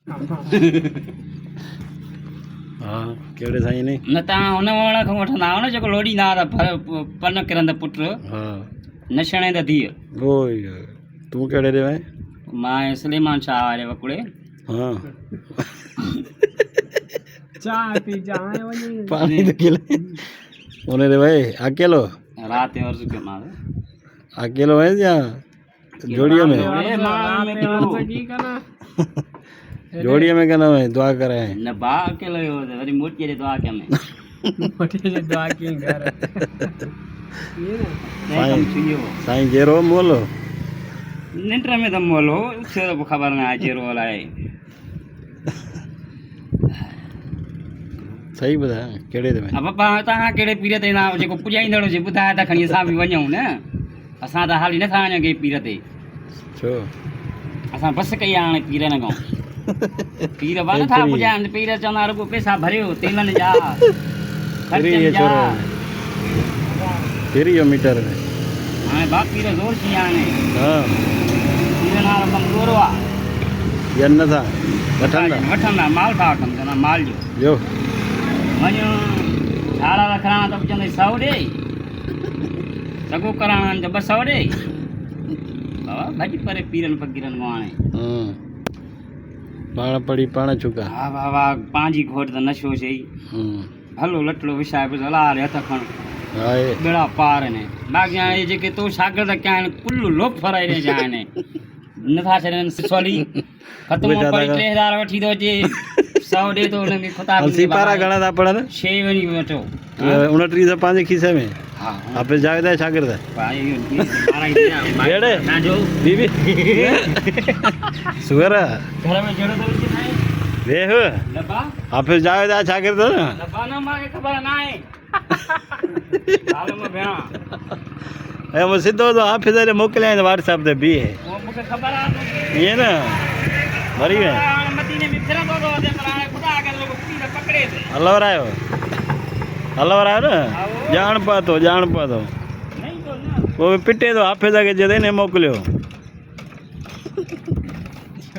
हाँ केड़े साईं ने न तव्हां हुन वण खां वठंदा आहियो न जेको लोड़ींदा हुआ त पन किरंद पुट हाँ नशणे द धीअ। वो तू केड़े रे भाई मां सलेमान शाह वारे वकुड़े। हाँ चाय पी जाए वही पानी तो किले उन्हें रे भाई अकेलो रात जो अर्ज़ु कयो मां अकेलो है या जोड़ियों में की करना जोड़ियों में कहना है दुआ करे हैं न बा अकेलो हो त वरी मोटी रे दुआ कयमि मोटी जे दुआ की घर ये ना साईं थियो साईं जेरो मोलो निंड में त मोलो उथियो त ख़बर न आहे जेरो अलाए सही बता केड़े रे भाई अब पप्पा तव्हां कहिड़े पीर ते ना जेको पुॼाईंदड़ हुजे ॿुधाए त खणी असां बि वञूं न असां त हाली नथा वञूं कंहिं पीर ते छो असां बसि कई आहे हाणे पीरनि खां पीर बा नथा पुॼाइनि पीर चवंदा रुॻो पैसा भरियो तेलनि जा ख़र्चनि जा फिर यो मीटर में हाणे बा पीर ज़ोर थी विया आहिनि हाँ पीर नालो कमज़ोरो आहे यन था वठंदा वठंदा माल था वठनि चवंदा माल जो जो वञो झाड़ा रखणा त चवंदा 100 ॾे सॻो कराइणा आहिनि त 200 ॾे बाबा भॼी परे पीरनि फ़क़ीरनि खां हाणे हाँ पाण पड़ी पाण चुका हा बाबा पंहिंजी घोट त नशो चई हलो लटड़ो विछाए पियो हला रे हथ खण हाय बेड़ा पार आहिनि बाक़ी हाणे जेके तो शागिर्द कया आहिनि कुल लोप फराए रहिया आहिनि नथा छॾनि सवली ख़तमु पढ़ी 3000 वठी थो अचे 100 ॾे थो हुनखे ख़ुदा सिपारा घणा था पढ़नि 6 वञी वठो 29 सौ पंहिंजे खीसे में हा हाफ़िज़ जावेद आहे शागिर्द भाई इहो तव्हांजो बीबी सुगर घर में जहिड़ो थो विझी खाए वेह लबा हाफ़िज़ जावेद आहे शागिर्द न लबा न मूंखे ख़बर न आहे साल में भेणा ऐं मूं सिधो तो हाफ़िज़ ॾे मोकिलियां व्हाट्सएप ते बीहे उहो मूंखे ख़बर आहे ईअं न मरी वञ हाणे मदीने में फिरंदो थो अचे पर हाणे ख़ुदा करे लोग पीर पकड़े थो हलवरायो हलवरायो न ॼाण पातो नहीं तो ना पोइ पिटे थो हाफ़िज़ खे जॾहिं ने मोकिलियो